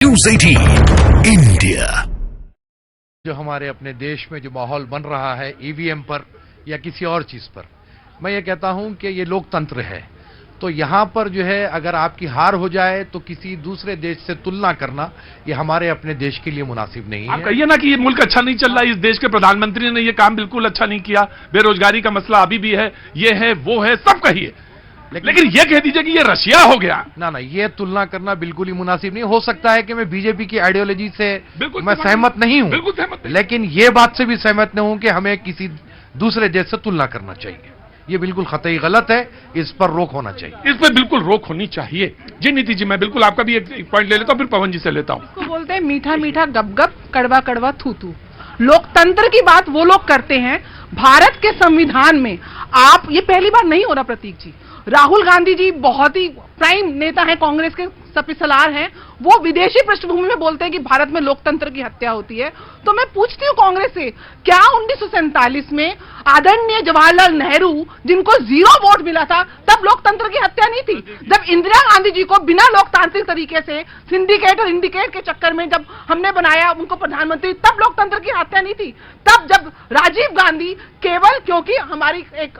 News 18 India. जो हमारे अपने देश में जो माहौल बन रहा है ईवीएम पर या किसी और चीज पर, मैं ये कहता हूं कि ये लोकतंत्र है। तो यहां पर जो है अगर आपकी हार हो जाए तो किसी दूसरे देश से तुलना करना ये हमारे अपने देश के लिए मुनासिब नहीं है। आप कहिए ना कि ये मुल्क अच्छा नहीं चल रहा है, इस देश के प्रधानमंत्री ने ये काम बिल्कुल अच्छा नहीं किया, बेरोजगारी का मसला अभी भी है, ये है वो है, सब कहिए, लेकिन ये कह दीजिए कि ये रशिया हो गया। ना ये तुलना करना बिल्कुल ही मुनासिब नहीं। हो सकता है कि मैं बीजेपी की आइडियोलॉजी से मैं सहमत नहीं हूं, बिल्कुल सहमत नहीं। लेकिन ये बात से भी सहमत नहीं हूं कि हमें किसी दूसरे देश से तुलना करना चाहिए। ये बिल्कुल कतई गलत है, इस पर रोक होना चाहिए। इस पर बिल्कुल रोक होनी चाहिए। जी नीति जी, मैं बिल्कुल आपका भी एक पॉइंट ले लेता हूं, फिर पवन जी से लेता हूं। इसको बोलते हैं मीठा मीठा गप गप, कड़वा कड़वा थू थू। लोकतंत्र की बात वो लोग करते हैं। भारत के संविधान में आप, ये पहली बार नहीं हो रहा प्रतीक जी, राहुल गांधी जी बहुत ही प्राइम नेता हैं, कांग्रेस के सलार हैं, वो विदेशी पृष्ठभूमि में बोलते हैं कि भारत में लोकतंत्र की हत्या होती है। तो मैं पूछती हूँ कांग्रेस से, क्या 1947 में आदरणीय जवाहरलाल नेहरू जिनको 0 वोट मिला था तब लोकतंत्र की हत्या नहीं थी? जब इंदिरा गांधी जी को बिना लोकतांत्रिक तरीके से सिंडिकेट और इंडिकेट के चक्कर में जब हमने बनाया उनको प्रधानमंत्री, तब लोकतंत्र की हत्या नहीं थी? तब जब राजीव गांधी केवल क्योंकि हमारी एक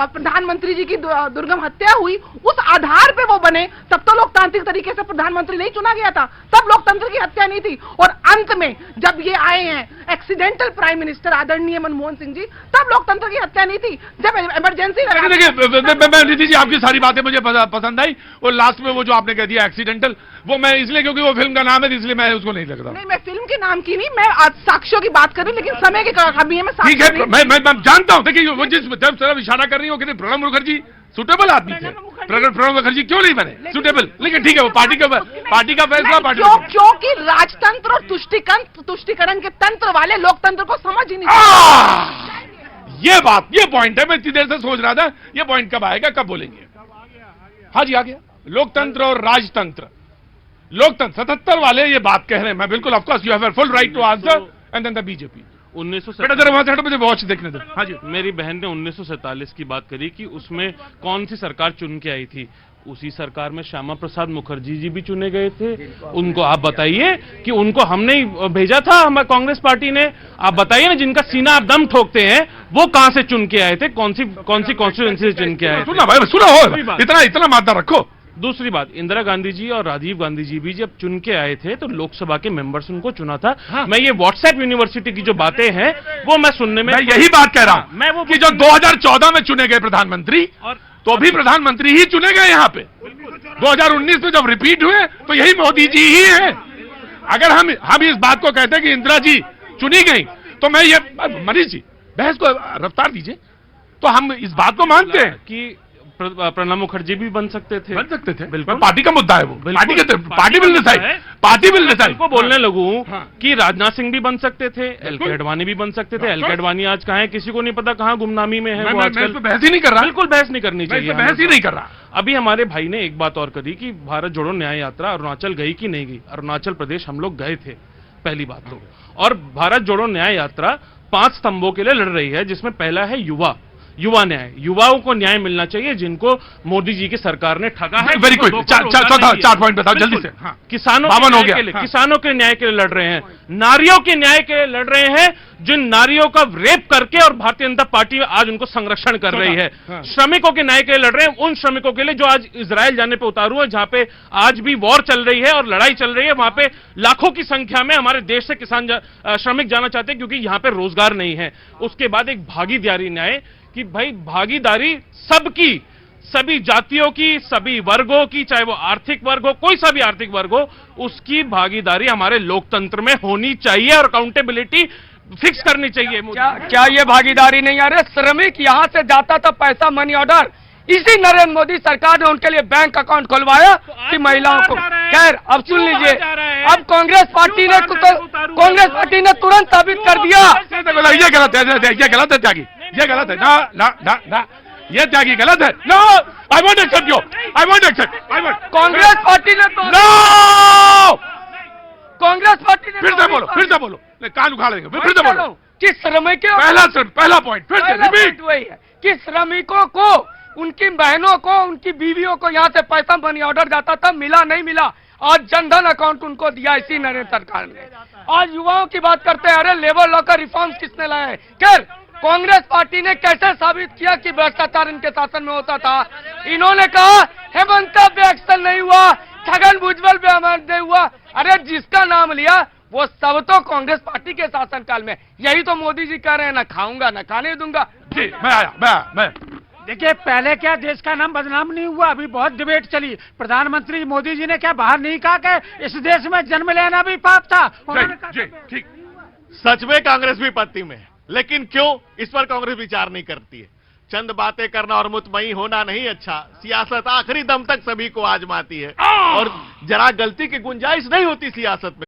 प्रधानमंत्री जी की दुर्गम हत्या हुई उस आधार पे वो बने, तब तो लोकतांत्रिक तरीके से प्रधानमंत्री नहीं चुना गया था, तब लोकतंत्र की हत्या नहीं थी। और अंत में जब ये आए हैं एक्सीडेंटल प्राइम मिनिस्टर आदरणीय मनमोहन सिंह जी, तब लोकतंत्र की हत्या नहीं थी, जब इमरजेंसी लगा। देखिए नीति जी, आपकी सारी बातें मुझे पसंद आई, और लास्ट में वो जो आपने कह दिया एक्सीडेंटल, वो मैं इसलिए क्योंकि वो फिल्म का नाम है इसलिए मैं उसको नहीं लग रहा। नहीं, मैं फिल्म के नाम की नहीं, मैं आज साक्ष्यों की बात कर रही हूँ, लेकिन समय के अभी है। ठीक है, मैं जानता हूं। देखिए वो जिस तरफ इशारा कर रही हो कि प्रणब मुखर्जी सुटेबल आदमी थे, प्रणब मुखर्जी क्यों नहीं बने सुटेबल? लेकिन ठीक है, वो पार्टी का फैसला, पार्टी क्योंकि राजतंत्र और तुष्टिकरण के तंत्र वाले लोकतंत्र को समझ ही नहीं। ये पॉइंट है। मैं इतनी देर से सोच रहा था ये पॉइंट कब आएगा, कब बोलेंगे। हाँ जी, आ गया। लोकतंत्र और राजतंत्र, लोकतंत्र 77 वाले ये बात कह रहे हैं। मैं बिल्कुल, of course you have full right to answer, and then the BJP. 1947 मुझे वॉच देखने दो। हाँ जी, मेरी बहन ने 1947 की बात करी कि उसमें कौन सी सरकार चुन के आई थी। उसी सरकार में श्यामा प्रसाद मुखर्जी जी भी चुने गए थे। उनको आप बताइए कि उनको हमने ही भेजा था, हमारे कांग्रेस पार्टी ने। आप बताइए ना, जिनका सीना आप दम ठोकते हैं वो कहां से चुन के आए थे, कौन सी कॉन्स्टिट्यूएंसी से चुन के आए थे? सुना भाई, सुना हो, इतना मादा रखो। दूसरी बात, इंदिरा गांधी जी और राजीव गांधी जी भी जब चुन के आए थे तो लोकसभा के मेंबर्स उनको चुना था। हाँ। मैं ये व्हाट्सएप यूनिवर्सिटी की जो बातें हैं वो मैं सुनने में, मैं यही बात कह रहा हूं, मैं वो कि जो 2014 में चुने गए प्रधानमंत्री, और तो भी प्रधानमंत्री ही चुने गए यहाँ पे। 2019 में जब रिपीट हुए तो यही मोदी जी ही हैं। अगर हम इस बात को कहते हैं कि इंदिरा जी चुनी गई, तो मैं ये, मनीष जी बहस को रफ्तार दीजिए, तो हम इस बात को मानते हैं कि प्रणब मुखर्जी भी बन सकते थे। बिल्कुल, पार्टी का मुद्दा है वो, पार्टी विल डिसाइड को बोलने लगूं कि राजनाथ सिंह भी बन सकते थे, एलके अडवाणी भी बन सकते थे। एलके अडवाणी आज कहां है किसी को नहीं पता, कहां गुमनामी में है वो आजकल। बहस ही नहीं कर रहा, बिल्कुल बहस नहीं करनी चाहिए, बहस ही नहीं कर रहा। अभी हमारे भाई ने एक बात और करी कि भारत जोड़ो न्याय यात्रा अरुणाचल गई कि नहीं गई। अरुणाचल प्रदेश हम लोग गए थे, पहली बात तो। और भारत जोड़ो न्याय यात्रा 5 स्तंभों के लिए लड़ रही है, जिसमें पहला है युवा न्याय। युवाओं को न्याय मिलना चाहिए जिनको मोदी जी की सरकार ने ठगा है। वेरी गुड, 4 पॉइंट बताओ जल्दी से। हाँ, किसानों के न्याय के लिए लड़ रहे हैं, नारियों के न्याय के लिए लड़ रहे हैं, जिन नारियों का रेप करके और भारतीय जनता पार्टी आज उनको संरक्षण कर रही है। श्रमिकों के न्याय के लिए लड़ रहे हैं, उन श्रमिकों के लिए जो आज इजराइल जाने पे उतारू है, जहां पे आज भी वॉर चल रही है और लड़ाई चल रही है। वहां पे लाखों की संख्या में हमारे देश से किसान श्रमिक जाना चाहते हैं क्योंकि यहां पे रोजगार नहीं है। उसके बाद एक भागीदारी न्याय, कि भाई भागीदारी सबकी, सभी जातियों की, सभी वर्गों की, चाहे वो आर्थिक वर्ग हो, कोई सा भी आर्थिक वर्ग हो, उसकी भागीदारी हमारे लोकतंत्र में होनी चाहिए और अकाउंटेबिलिटी फिक्स करनी चाहिए। क्या ये भागीदारी नहीं? अरे श्रमिक यहां से जाता था पैसा मनी ऑर्डर, इसी नरेंद्र मोदी सरकार ने उनके लिए बैंक अकाउंट खुलवाया कि महिलाओं को। खैर, अब सुन लीजिए, अब कांग्रेस पार्टी ने तुरंत साबित कर दिया ये गलत है त्यागी, ये गलत है। ना ये त्यागी गलत है। No, I won't accept you, I won't accept. Congress party ने तो फिर से बोलो, कान उखाड़ देंगे, फिर से बोलो कि श्रमिकों, पहला पॉइंट फिर से रिपीट। वही है कि श्रमिकों को, उनकी बहनों को, उनकी बीवियों को यहाँ से पैसा मनी ऑर्डर जाता था, मिला नहीं मिला। आज जनधन अकाउंट उनको दिया इसी नरेंद्र सरकार ने। आज युवाओं की बात करते हैं, अरे लेबर लॉ का रिफॉर्म्स किसने लाए हैं? खैर, कांग्रेस पार्टी ने कैसे साबित किया कि भ्रष्टाचार इनके शासन में होता था? इन्होंने कहा हेमंत पे एक्शन नहीं हुआ, छगन भुजबल पे अमल नहीं हुआ। अरे जिसका नाम लिया वो सब तो कांग्रेस पार्टी के शासनकाल में। यही तो मोदी जी कह रहे हैं, ना खाऊंगा ना खाने दूंगा। जी मैं आया मैं देखिए, पहले क्या देश का नाम बदनाम नहीं हुआ? अभी बहुत डिबेट चली। प्रधानमंत्री मोदी जी ने क्या बाहर नहीं कहा कि इस देश में जन्म लेना भी पाप था? जी ठीक। सच में कांग्रेस भी पत्ती में है, लेकिन क्यों इस पर कांग्रेस विचार नहीं करती है? चंद बातें करना और मुतमईन होना नहीं अच्छा, सियासत आखिरी दम तक सभी को आजमाती है और जरा गलती की गुंजाइश नहीं होती सियासत में।